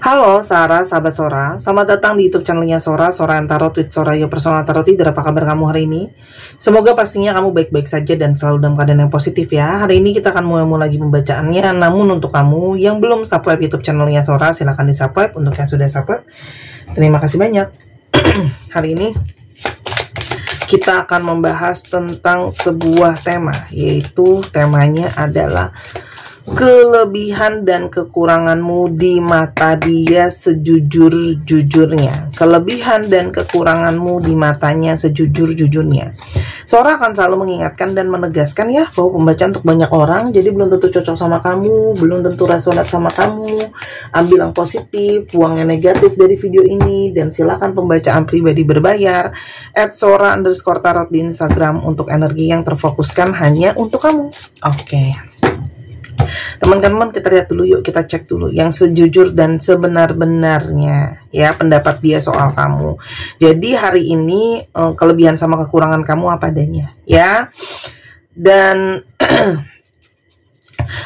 Halo Sarah, sahabat Sora. Selamat datang di YouTube channelnya Sora, Sora and Tarot with Sora, your personal tarot reader. Apa kabar kamu hari ini? Semoga pastinya kamu baik-baik saja dan selalu dalam keadaan yang positif ya. Hari ini kita akan mulai lagi pembacaannya. Namun untuk kamu yang belum subscribe YouTube channelnya Sora, silahkan di subscribe. Untuk yang sudah subscribe, terima kasih banyak. Hari ini kita akan membahas tentang sebuah tema, yaitu temanya adalah kelebihan dan kekuranganmu di mata dia sejujur-jujurnya. Kelebihan dan kekuranganmu di matanya sejujur-jujurnya. Sora akan selalu mengingatkan dan menegaskan ya, bahwa pembacaan untuk banyak orang, jadi belum tentu cocok sama kamu, belum tentu resonat sama kamu. Ambil yang positif, buang yang negatif dari video ini, dan silakan pembacaan pribadi berbayar @sora_tarot di Instagram untuk energi yang terfokuskan hanya untuk kamu. Oke. Teman-teman, kita lihat dulu yuk, kita cek dulu yang sejujur dan sebenar-benarnya ya pendapat dia soal kamu. Jadi hari ini kelebihan sama kekurangan kamu apa adanya ya. Dan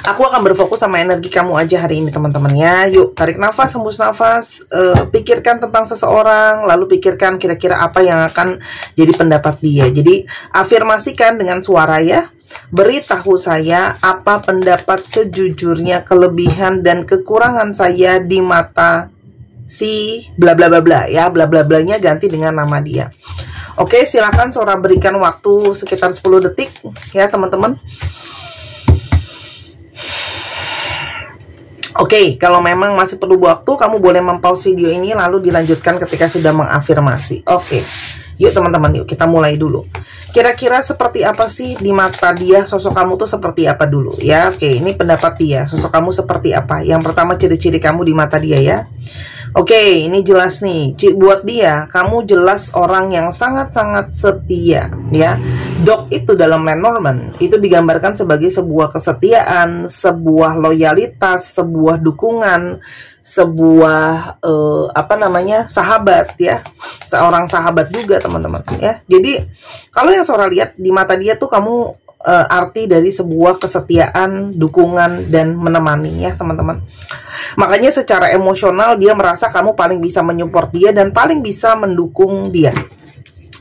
aku akan berfokus sama energi kamu aja hari ini teman-teman ya. Yuk tarik nafas, hembus nafas, pikirkan tentang seseorang, lalu pikirkan kira-kira apa yang akan jadi pendapat dia. Jadi afirmasikan dengan suara ya. Beritahu saya apa pendapat sejujurnya, kelebihan dan kekurangan saya di mata si bla bla bla bla ya. Bla bla blanya ganti dengan nama dia. Oke, silakan Sora berikan waktu sekitar 10 detik ya teman-teman. Oke, kalau memang masih perlu waktu, kamu boleh mempause video ini lalu dilanjutkan ketika sudah mengafirmasi. Oke, yuk teman-teman, yuk kita mulai dulu. Kira-kira seperti apa sih di mata dia, sosok kamu tuh seperti apa dulu ya. Oke, ini pendapat dia, sosok kamu seperti apa. Yang pertama, ciri-ciri kamu di mata dia ya. Oke, ini jelas nih, buat dia, kamu jelas orang yang sangat-sangat setia ya. Dog itu dalam Lenormand itu digambarkan sebagai sebuah kesetiaan, sebuah loyalitas, sebuah dukungan, sebuah sahabat ya. Seorang sahabat juga teman-teman ya. Jadi kalau yang Sora lihat di mata dia tuh kamu arti dari sebuah kesetiaan, dukungan, dan menemani ya teman-teman. Makanya secara emosional dia merasa kamu paling bisa menyupport dia dan paling bisa mendukung dia.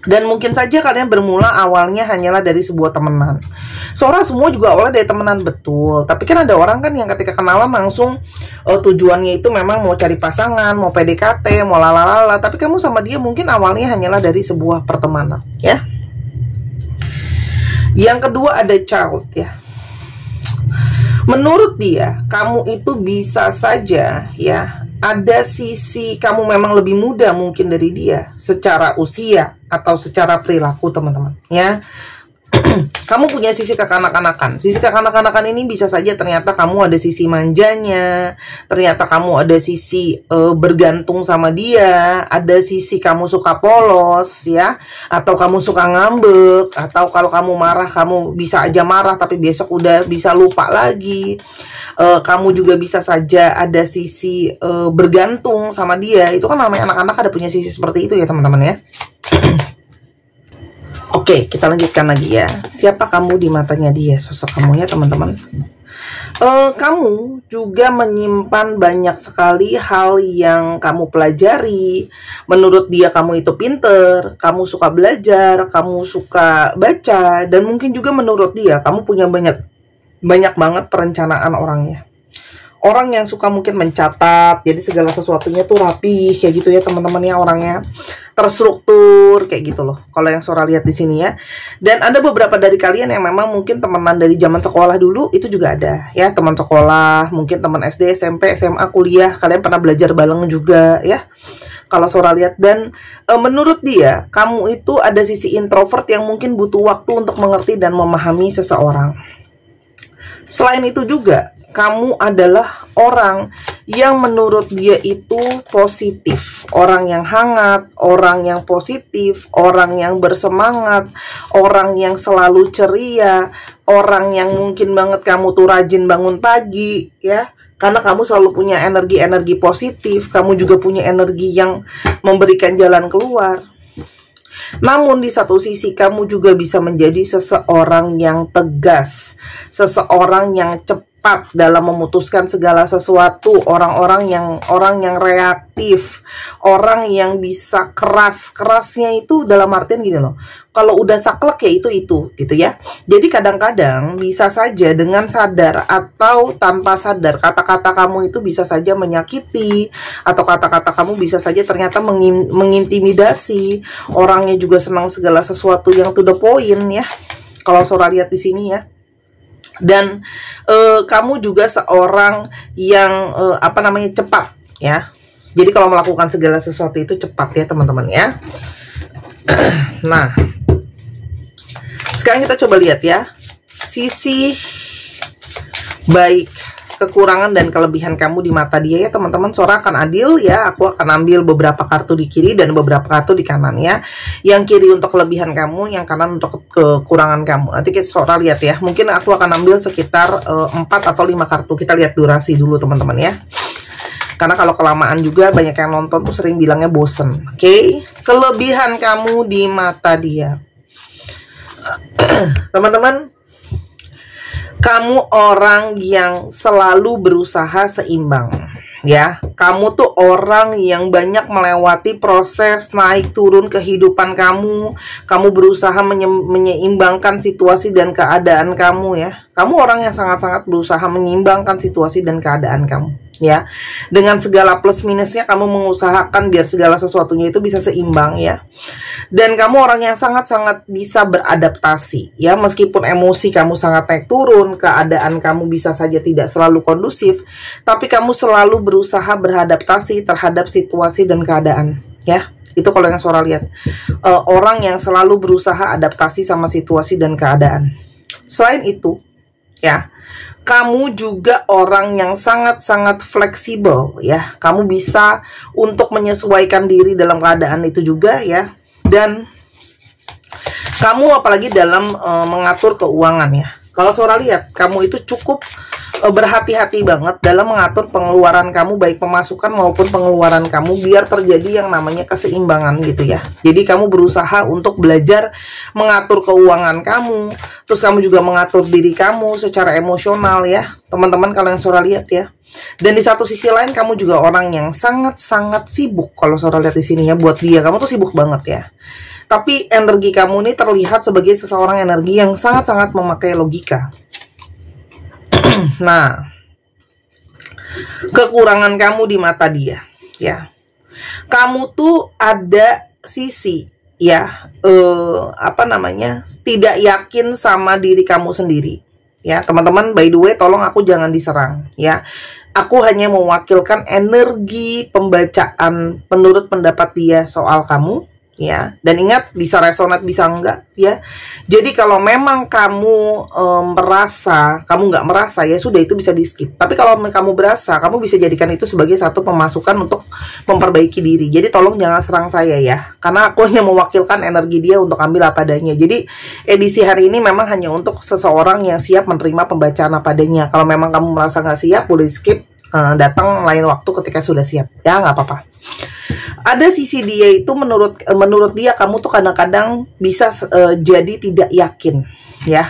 Dan mungkin saja kalian bermula awalnya hanyalah dari sebuah temenan. Sora semua juga awalnya dari temenan, betul. Tapi kan ada orang kan yang ketika kenalan langsung tujuannya itu memang mau cari pasangan, mau PDKT, mau lalalala. Tapi kamu sama dia mungkin awalnya hanyalah dari sebuah pertemanan ya. Yang kedua ada child ya. Menurut dia, kamu itu bisa saja ya, ada sisi kamu memang lebih muda mungkin dari dia secara usia atau secara perilaku teman-teman ya. Kamu punya sisi kekanak-kanakan. Sisi kekanak-kanakan ini bisa saja ternyata kamu ada sisi manjanya, ternyata kamu ada sisi bergantung sama dia, ada sisi kamu suka polos ya, atau kamu suka ngambek, atau kalau kamu marah kamu bisa aja marah tapi besok udah bisa lupa lagi. Kamu juga bisa saja ada sisi bergantung sama dia. Itu kan namanya anak-anak ada punya sisi seperti itu ya teman-teman ya. Oke, kita lanjutkan lagi ya. Siapa kamu di matanya dia, sosok kamu ya teman-teman. Kamu juga menyimpan banyak sekali hal yang kamu pelajari. Menurut dia kamu itu pinter, kamu suka belajar, kamu suka baca, dan mungkin juga menurut dia kamu punya banyak banget perencanaan orangnya. Orang yang suka mungkin mencatat, jadi segala sesuatunya tuh rapi kayak gitu ya teman-teman ya, orangnya terstruktur kayak gitu loh. Kalau yang Sora lihat di sini ya. Dan ada beberapa dari kalian yang memang mungkin temenan dari zaman sekolah dulu, itu juga ada ya, teman sekolah, mungkin teman SD, SMP, SMA, kuliah, kalian pernah belajar bareng juga ya. Kalau Sora lihat, dan menurut dia kamu itu ada sisi introvert yang mungkin butuh waktu untuk mengerti dan memahami seseorang. Selain itu juga kamu adalah orang yang menurut dia itu positif, orang yang hangat, orang yang positif, orang yang bersemangat, orang yang selalu ceria, orang yang mungkin banget kamu tuh rajin bangun pagi ya. Karena kamu selalu punya energi-energi positif, kamu juga punya energi yang memberikan jalan keluar. Namun di satu sisi kamu juga bisa menjadi seseorang yang tegas, seseorang yang cepat cepat dalam memutuskan segala sesuatu, orang yang reaktif, orang yang bisa kerasnya itu dalam artian gini loh. Kalau udah saklek ya itu gitu ya. Jadi kadang-kadang bisa saja dengan sadar atau tanpa sadar kata-kata kamu itu bisa saja menyakiti, atau kata-kata kamu bisa saja ternyata mengintimidasi. Orangnya juga senang segala sesuatu yang to the point ya. Kalau Sora lihat di sini ya. Dan kamu juga seorang yang cepat ya. Jadi kalau melakukan segala sesuatu itu cepat ya teman-teman ya. Nah, sekarang kita coba lihat ya sisi baik, kekurangan dan kelebihan kamu di mata dia ya teman-teman. Sora akan adil ya. Aku akan ambil beberapa kartu di kiri dan beberapa kartu di kanan ya. Yang kiri untuk kelebihan kamu, yang kanan untuk kekurangan kamu. Nanti kita Sora lihat ya. Mungkin aku akan ambil sekitar 4 atau 5 kartu. Kita lihat durasi dulu teman-teman ya. Karena kalau kelamaan juga banyak yang nonton tuh sering bilangnya bosen. Oke, kelebihan kamu di mata dia. Teman-teman, kamu orang yang selalu berusaha seimbang ya. Kamu tuh orang yang banyak melewati proses naik turun kehidupan kamu. Kamu berusaha menyeimbangkan situasi dan keadaan kamu ya. Kamu orang yang sangat-sangat berusaha menyeimbangkan situasi dan keadaan kamu ya. Dengan segala plus minusnya kamu mengusahakan biar segala sesuatunya itu bisa seimbang ya. Dan kamu orang yang sangat-sangat bisa beradaptasi ya. Meskipun emosi kamu sangat naik turun, keadaan kamu bisa saja tidak selalu kondusif, tapi kamu selalu berusaha beradaptasi terhadap situasi dan keadaan ya. Itu kalau yang Sora lihat, orang yang selalu berusaha adaptasi sama situasi dan keadaan. Selain itu ya, kamu juga orang yang sangat-sangat fleksibel ya. Kamu bisa untuk menyesuaikan diri dalam keadaan itu juga ya. Dan kamu apalagi dalam mengatur keuangan ya. Kalau Sora lihat, kamu itu cukup berhati-hati banget dalam mengatur pengeluaran kamu, baik pemasukan maupun pengeluaran kamu, biar terjadi yang namanya keseimbangan gitu ya. Jadi kamu berusaha untuk belajar mengatur keuangan kamu, terus kamu juga mengatur diri kamu secara emosional ya teman-teman, kalau yang Sora lihat ya. Dan di satu sisi lain kamu juga orang yang sangat-sangat sibuk. Kalau Sora lihat di sini ya, buat dia kamu tuh sibuk banget ya. Tapi energi kamu ini terlihat sebagai seseorang energi yang sangat-sangat memakai logika. Nah, kekurangan kamu di mata dia ya. Kamu tuh ada sisi ya, tidak yakin sama diri kamu sendiri ya. Teman-teman, by the way, tolong aku jangan diserang ya. Aku hanya mewakilkan energi pembacaan menurut pendapat dia soal kamu ya. Dan ingat, bisa resonate bisa enggak ya. Jadi kalau memang kamu merasa, kamu nggak merasa ya sudah, itu bisa di skip. Tapi kalau kamu berasa, kamu bisa jadikan itu sebagai satu pemasukan untuk memperbaiki diri. Jadi tolong jangan serang saya ya, karena aku hanya mewakilkan energi dia untuk ambil apa adanya. Jadi edisi hari ini memang hanya untuk seseorang yang siap menerima pembacaan apa adanya. Kalau memang kamu merasa nggak siap, boleh skip, datang lain waktu ketika sudah siap ya, nggak apa-apa. Ada sisi dia itu menurut dia kamu tuh kadang-kadang bisa jadi tidak yakin ya.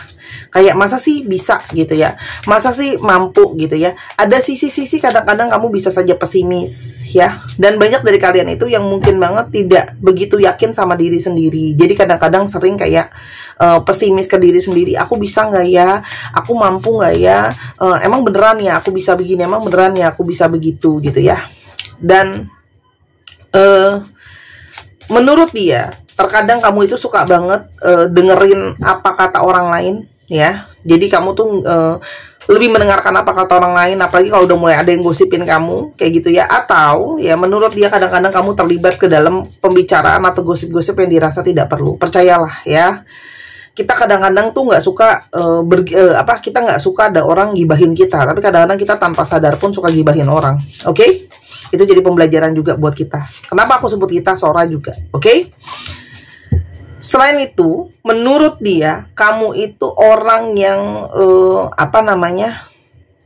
Kayak masa sih bisa gitu ya, masa sih mampu gitu ya. Ada sisi-sisi kadang-kadang kamu bisa saja pesimis ya. Dan banyak dari kalian itu yang mungkin banget tidak begitu yakin sama diri sendiri. Jadi kadang-kadang sering kayak pesimis ke diri sendiri. Aku bisa nggak ya? Aku mampu nggak ya? Emang beneran ya aku bisa begini? Emang beneran ya aku bisa begitu gitu ya. Dan menurut dia terkadang kamu itu suka banget dengerin apa kata orang lain ya. Jadi kamu tuh lebih mendengarkan apa kata orang lain, apalagi kalau udah mulai ada yang gosipin kamu kayak gitu ya. Atau ya menurut dia kadang-kadang kamu terlibat ke dalam pembicaraan atau gosip-gosip yang dirasa tidak perlu. Percayalah ya, kita kadang-kadang tuh nggak suka kita nggak suka ada orang gibahin kita, tapi kadang-kadang kita tanpa sadar pun suka gibahin orang. Oke? Itu jadi pembelajaran juga buat kita. Kenapa aku sebut kita, Sora juga, oke? Selain itu, menurut dia, kamu itu orang yang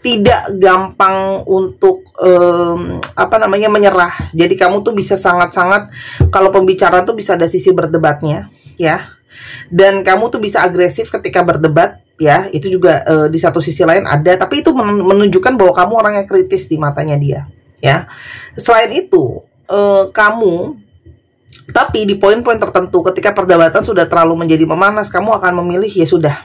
tidak gampang untuk menyerah. Jadi kamu tuh bisa sangat-sangat, kalau pembicara tuh bisa ada sisi berdebatnya, ya. Dan kamu tuh bisa agresif ketika berdebat, ya, itu juga di satu sisi lain ada, tapi itu menunjukkan bahwa kamu orang yang kritis di matanya dia, ya. Selain itu, kamu, tapi di poin-poin tertentu ketika perdebatan sudah terlalu menjadi memanas, kamu akan memilih, ya sudah,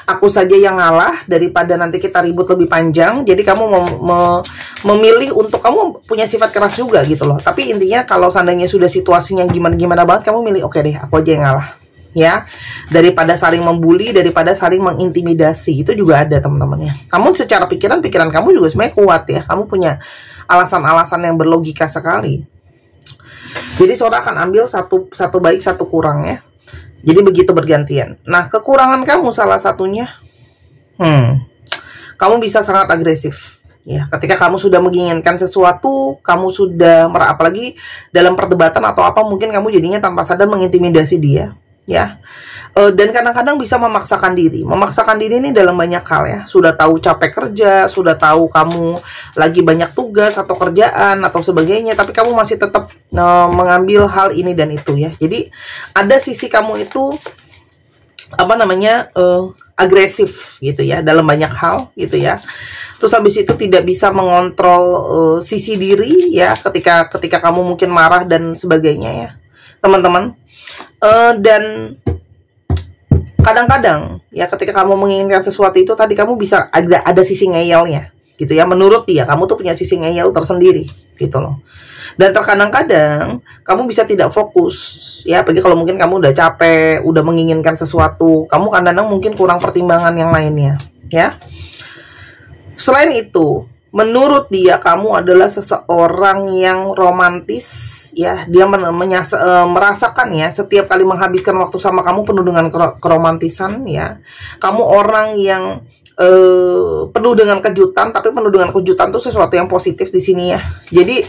aku saja yang ngalah daripada nanti kita ribut lebih panjang. Jadi kamu memilih untuk, kamu punya sifat keras juga gitu loh. Tapi intinya kalau seandainya sudah situasinya gimana-gimana banget, kamu milih oke deh, aku aja yang ngalah, ya, daripada saling membuli, daripada saling mengintimidasi. Itu juga ada teman-temannya. Kamu secara pikiran kamu juga sebenarnya kuat ya, kamu punya alasan-alasan yang berlogika sekali. Jadi saudara akan ambil satu baik satu kurang ya, jadi begitu bergantian. Nah, kekurangan kamu salah satunya, kamu bisa sangat agresif ya, ketika kamu sudah menginginkan sesuatu, kamu sudah apalagi dalam perdebatan atau apa, mungkin kamu jadinya tanpa sadar mengintimidasi dia ya. Dan kadang-kadang bisa memaksakan diri ini dalam banyak hal ya. Sudah tahu capek kerja, sudah tahu kamu lagi banyak tugas atau kerjaan atau sebagainya, tapi kamu masih tetap mengambil hal ini dan itu ya. Jadi ada sisi kamu itu agresif gitu ya dalam banyak hal gitu ya. Terus habis itu tidak bisa mengontrol sisi diri ya, ketika kamu mungkin marah dan sebagainya ya teman-teman. Dan kadang-kadang ya ketika kamu menginginkan sesuatu itu tadi, kamu bisa ada sisi ngeyelnya gitu ya. Menurut dia kamu tuh punya sisi ngeyel tersendiri gitu loh. Dan terkadang-kadang kamu bisa tidak fokus ya, apalagi kalau mungkin kamu udah capek, udah menginginkan sesuatu, kamu kadang-kadang mungkin kurang pertimbangan yang lainnya ya. Selain itu, menurut dia kamu adalah seseorang yang romantis ya. Dia merasakan ya, setiap kali menghabiskan waktu sama kamu penuh dengan keromantisan ya. Kamu orang yang penuh dengan kejutan, tapi penuh dengan kejutan itu sesuatu yang positif di sini ya. Jadi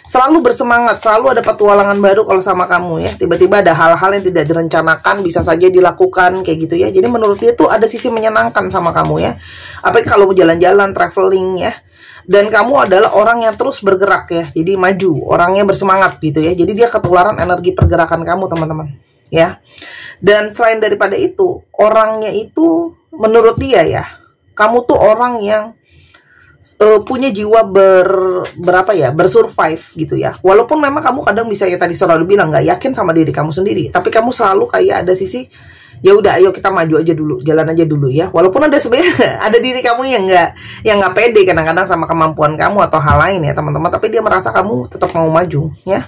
selalu bersemangat, selalu ada petualangan baru kalau sama kamu ya. Tiba-tiba ada hal-hal yang tidak direncanakan bisa saja dilakukan kayak gitu ya. Jadi menurut dia tuh ada sisi menyenangkan sama kamu ya. Apalagi kalau jalan-jalan, traveling ya. Dan kamu adalah orang yang terus bergerak ya, jadi maju, orangnya bersemangat gitu ya. Jadi dia ketularan energi pergerakan kamu teman-teman ya. Dan selain daripada itu, orangnya itu menurut dia ya, kamu tuh orang yang punya jiwa bersurvive gitu ya. Walaupun memang kamu kadang bisa ya, tadi selalu bilang nggak yakin sama diri kamu sendiri, tapi kamu selalu kayak ada sisi, ya udah ayo kita maju aja dulu, jalan aja dulu ya. Walaupun ada sebenarnya ada diri kamu yang nggak pede kadang-kadang sama kemampuan kamu atau hal lain ya teman-teman, tapi dia merasa kamu tetap mau maju ya.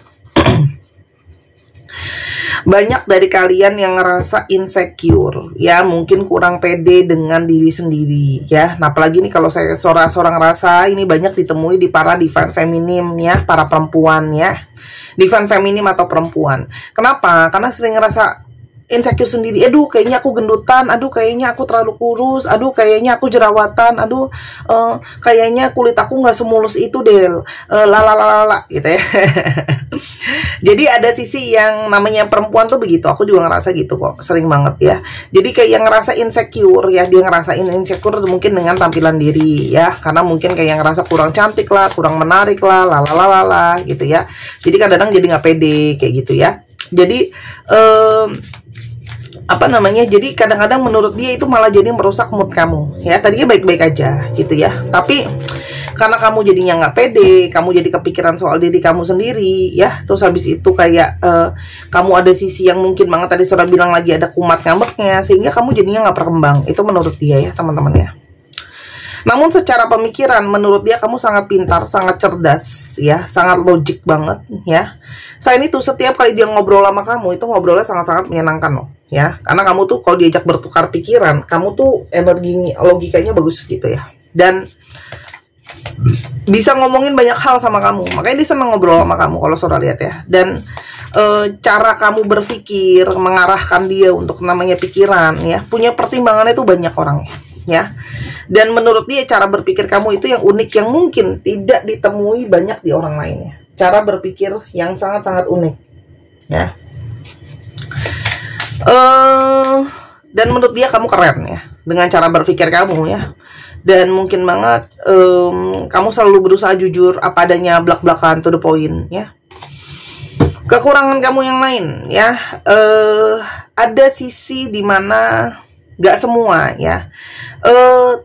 Banyak dari kalian yang ngerasa insecure ya, mungkin kurang pede dengan diri sendiri ya. Nah apalagi nih kalau saya seorang rasa ini banyak ditemui di para divine feminim ya, para perempuan ya, divine feminim atau perempuan. Kenapa? Karena sering ngerasa insecure sendiri. Aduh kayaknya aku gendutan, aduh kayaknya aku terlalu kurus, aduh kayaknya aku jerawatan, aduh kayaknya kulit aku nggak semulus itu deh, lalalala gitu ya. Jadi ada sisi yang namanya perempuan tuh begitu. Aku juga ngerasa gitu kok, sering banget ya. Jadi kayak ngerasa insecure ya, dia ngerasain insecure mungkin dengan tampilan diri ya, karena mungkin kayak ngerasa kurang cantik lah, kurang menarik lah, lalalala gitu ya. Jadi kadang-kadang jadi nggak pede kayak gitu ya. Jadi jadi kadang-kadang menurut dia itu malah jadi merusak mood kamu ya. Tadinya baik-baik aja gitu ya, tapi karena kamu jadinya nggak pede, kamu jadi kepikiran soal diri kamu sendiri ya. Terus habis itu kayak kamu ada sisi yang mungkin banget tadi saudara bilang lagi ada kumat ngambeknya, sehingga kamu jadinya nggak berkembang. Itu menurut dia ya teman-teman ya. Namun secara pemikiran menurut dia kamu sangat pintar, sangat cerdas ya, sangat logik banget ya. Selain itu setiap kali dia ngobrol sama kamu itu ngobrolnya sangat-sangat menyenangkan loh ya. Karena kamu tuh kalau diajak bertukar pikiran, kamu tuh energinya, logikanya bagus gitu ya. Dan bisa ngomongin banyak hal sama kamu, makanya dia senang ngobrol sama kamu kalau saudara lihat ya. Dan cara kamu berpikir mengarahkan dia untuk namanya pikiran ya, punya pertimbangannya itu banyak orang ya. Dan menurut dia cara berpikir kamu itu yang unik, yang mungkin tidak ditemui banyak di orang lainnya. Cara berpikir yang sangat-sangat unik ya. Dan menurut dia kamu keren ya dengan cara berpikir kamu ya. Dan mungkin banget kamu selalu berusaha jujur apa adanya, blak-blakan to the point ya. Kekurangan kamu yang lain ya, ada sisi dimana nggak semua ya.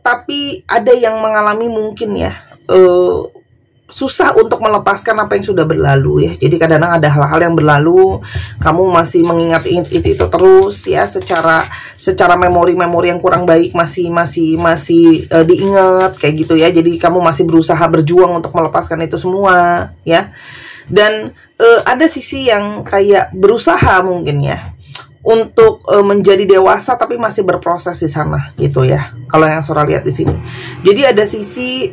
Tapi ada yang mengalami mungkin ya susah untuk melepaskan apa yang sudah berlalu ya. Jadi kadang-kadang ada hal-hal yang berlalu, kamu masih mengingat itu terus ya, secara memori-memori yang kurang baik masih diingat kayak gitu ya. Jadi kamu masih berusaha berjuang untuk melepaskan itu semua ya. Dan ada sisi yang kayak berusaha mungkin ya untuk menjadi dewasa tapi masih berproses di sana gitu ya. Kalau yang Sora lihat di sini. Jadi ada sisi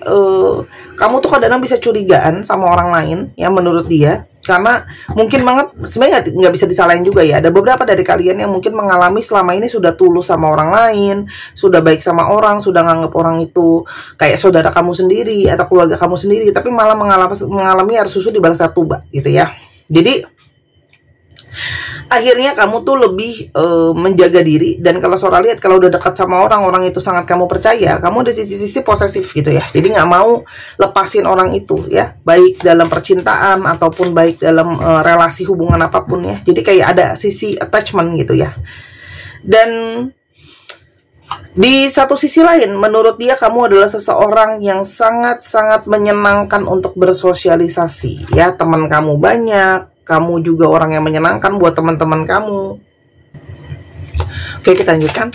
kamu tuh kadang-kadang bisa curigaan sama orang lain ya menurut dia, karena mungkin banget sebenarnya nggak bisa disalahin juga ya. Ada beberapa dari kalian yang mungkin mengalami selama ini sudah tulus sama orang lain, sudah baik sama orang, sudah nganggap orang itu kayak saudara kamu sendiri atau keluarga kamu sendiri, tapi malah mengalami air susu dibalas air tuba gitu ya. Jadi akhirnya kamu tuh lebih menjaga diri. Dan kalau Sora lihat, kalau udah dekat sama orang itu sangat kamu percaya, kamu ada sisi-sisi posesif gitu ya. Jadi nggak mau lepasin orang itu ya, baik dalam percintaan ataupun baik dalam relasi hubungan apapun ya. Jadi kayak ada sisi attachment gitu ya. Dan di satu sisi lain, menurut dia kamu adalah seseorang yang sangat-sangat menyenangkan untuk bersosialisasi ya. Teman kamu banyak, kamu juga orang yang menyenangkan buat teman-teman kamu. Oke, kita lanjutkan.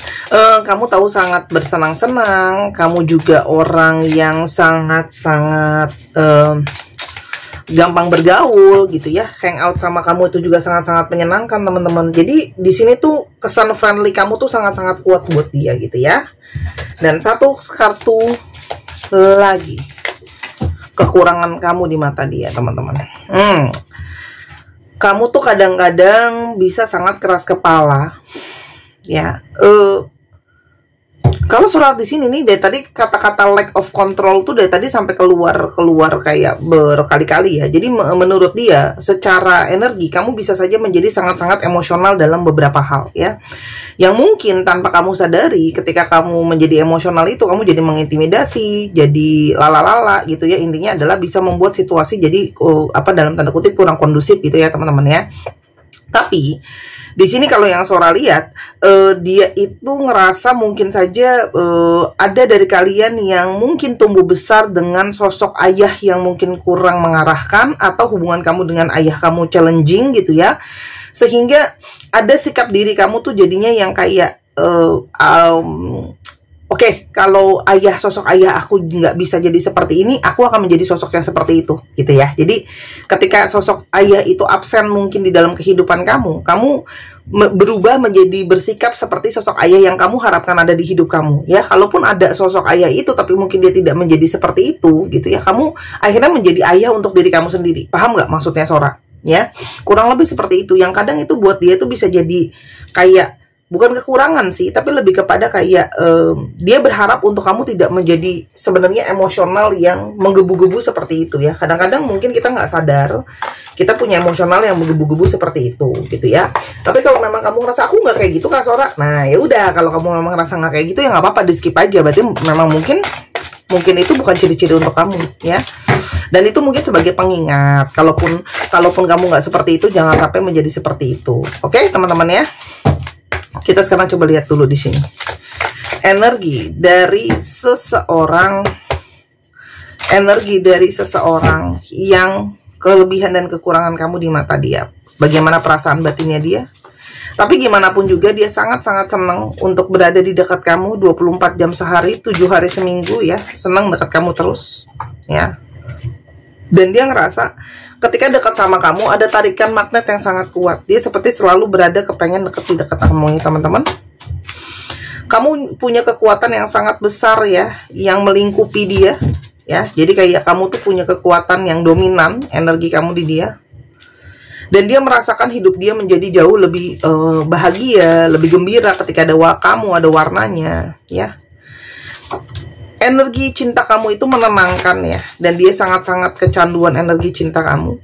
Kamu tahu sangat bersenang-senang. Kamu juga orang yang sangat-sangat gampang bergaul gitu ya. Hangout sama kamu itu juga sangat-sangat menyenangkan teman-teman. Jadi di sini tuh kesan friendly kamu tuh sangat-sangat kuat buat dia gitu ya. Dan satu kartu lagi, kekurangan kamu di mata dia teman-teman. Kamu tuh kadang-kadang bisa sangat keras kepala, ya. Kalau surat di sini nih, dari tadi kata-kata lack of control tuh dari tadi sampai keluar kayak berkali-kali ya. Jadi menurut dia, secara energi kamu bisa saja menjadi sangat-sangat emosional dalam beberapa hal ya. Yang mungkin tanpa kamu sadari, ketika kamu menjadi emosional itu, kamu jadi mengintimidasi, jadi lala-lala gitu ya. Intinya adalah bisa membuat situasi jadi dalam tanda kutip kurang kondusif gitu ya teman-teman ya. Tapi di sini kalau yang Sora lihat, dia itu ngerasa mungkin saja ada dari kalian yang mungkin tumbuh besar dengan sosok ayah yang mungkin kurang mengarahkan, atau hubungan kamu dengan ayah kamu challenging gitu ya, sehingga ada sikap diri kamu tuh jadinya yang kayak Oke, kalau sosok ayah aku nggak bisa jadi seperti ini, aku akan menjadi sosok yang seperti itu, gitu ya. Jadi, ketika sosok ayah itu absen mungkin di dalam kehidupan kamu berubah menjadi bersikap seperti sosok ayah yang kamu harapkan ada di hidup kamu, ya. Kalaupun ada sosok ayah itu, tapi mungkin dia tidak menjadi seperti itu, gitu ya. Kamu akhirnya menjadi ayah untuk diri kamu sendiri. Paham nggak maksudnya Sora? Ya, kurang lebih seperti itu. Yang kadang itu buat dia itu bisa jadi kayak bukan kekurangan sih, tapi lebih kepada kayak dia berharap untuk kamu tidak menjadi sebenarnya emosional yang menggebu-gebu seperti itu ya. Kadang-kadang mungkin kita nggak sadar kita punya emosional yang menggebu-gebu seperti itu gitu ya. Tapi kalau memang kamu ngerasa aku nggak kayak gitu Kak Sora, nah ya udah, kalau kamu memang ngerasa nggak kayak gitu ya nggak apa-apa, di skip aja. Berarti memang mungkin itu bukan ciri-ciri untuk kamu ya. Dan itu mungkin sebagai pengingat, kalaupun kamu nggak seperti itu, jangan sampai menjadi seperti itu. Oke teman-teman ya. Kita sekarang coba lihat dulu di sini energi dari seseorang yang kelebihan dan kekurangan kamu di mata dia. Bagaimana perasaan batinnya dia? Tapi gimana pun juga dia sangat-sangat senang untuk berada di dekat kamu 24 jam sehari, 7 hari seminggu ya. Senang dekat kamu terus ya. Dan dia ngerasa ketika dekat sama kamu ada tarikan magnet yang sangat kuat. Dia seperti selalu berada kepengen deket di dekat kamu ya teman-teman. Kamu punya kekuatan yang sangat besar ya, yang melingkupi dia ya. Jadi kayak kamu tuh punya kekuatan yang dominan, energi kamu di dia. Dan dia merasakan hidup dia menjadi jauh lebih bahagia, lebih gembira ketika ada kamu, ada warnanya ya. Energi cinta kamu itu menenangkan ya, dan dia sangat-sangat kecanduan energi cinta kamu.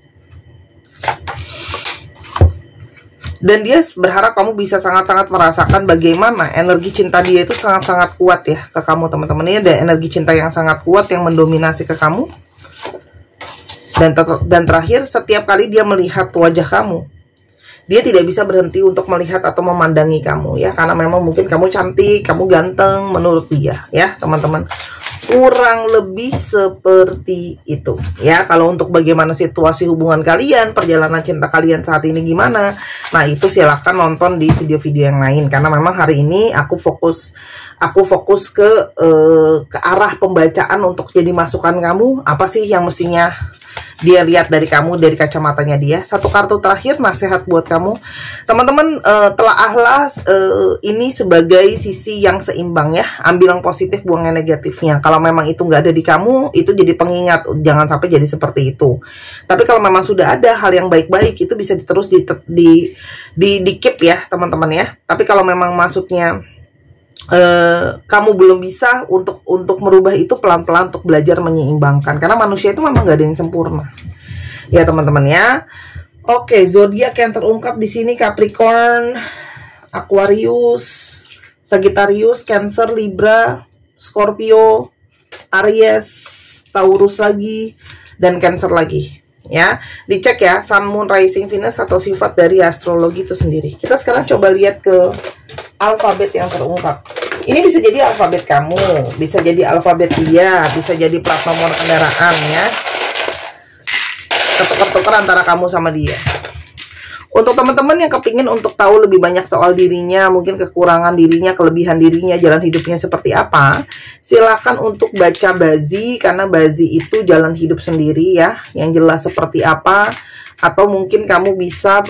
Dan dia berharap kamu bisa sangat-sangat merasakan bagaimana energi cinta dia itu sangat-sangat kuat ya ke kamu teman-teman. Ini ada energi cinta yang sangat kuat yang mendominasi ke kamu. Dan terakhir, setiap kali dia melihat wajah kamu, dia tidak bisa berhenti untuk melihat atau memandangi kamu ya, karena memang mungkin kamu cantik, kamu ganteng menurut dia ya teman-teman. Kurang lebih seperti itu ya. Kalau untuk bagaimana situasi hubungan kalian, perjalanan cinta kalian saat ini gimana, nah itu silahkan nonton di video-video yang lain, karena memang hari ini aku fokus ke arah pembacaan untuk jadi masukan kamu, apa sih yang mestinya dia lihat dari kamu, dari kacamatanya dia. Satu kartu terakhir, nasihat buat kamu teman-teman, telaahlah ini sebagai sisi yang seimbang ya. Ambil yang positif, buang yang negatifnya. Kalau memang itu nggak ada di kamu, itu jadi pengingat, jangan sampai jadi seperti itu. Tapi kalau memang sudah ada hal yang baik-baik, itu bisa terus di keep ya teman-teman ya. Tapi kalau memang maksudnya kamu belum bisa untuk merubah itu, pelan-pelan untuk belajar menyeimbangkan, karena manusia itu memang gak ada yang sempurna ya teman-teman ya. Oke, zodiak yang terungkap di sini Capricorn, Aquarius, Sagittarius, Cancer, Libra, Scorpio, Aries, Taurus lagi, dan Cancer lagi ya. Dicek ya Sun, Moon, Rising, Venus atau sifat dari astrologi itu sendiri. Kita sekarang coba lihat ke alfabet yang terungkap. Ini bisa jadi alfabet kamu, bisa jadi alfabet dia, bisa jadi plat nomor kendaraan ya. Ketukar-tukar antara kamu sama dia. Untuk teman-teman yang kepingin untuk tahu lebih banyak soal dirinya, mungkin kekurangan dirinya, kelebihan dirinya, jalan hidupnya seperti apa, silakan untuk baca Bazi, karena Bazi itu jalan hidup sendiri ya, yang jelas seperti apa. Atau mungkin kamu bisa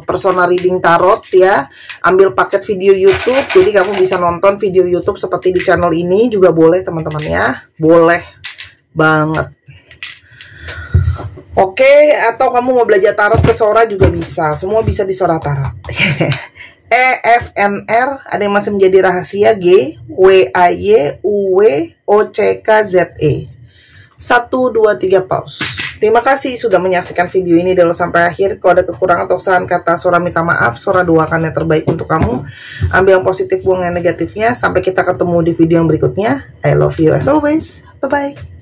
personal reading tarot ya, ambil paket video YouTube, jadi kamu bisa nonton video YouTube seperti di channel ini juga boleh teman-teman ya, boleh banget. Oke, atau kamu mau belajar tarot ke Sora juga bisa, semua bisa di Sora Tarot. EFNR, ada yang masih menjadi rahasia, G WAY UWOCKZE. 1 2 3 pause. Terima kasih sudah menyaksikan video ini dulu sampai akhir. Kalau ada kekurangan atau saran kata, Sora minta maaf. Sora doakan yang terbaik untuk kamu. Ambil yang positif, buang yang negatifnya. Sampai kita ketemu di video yang berikutnya. I love you as always. Bye-bye.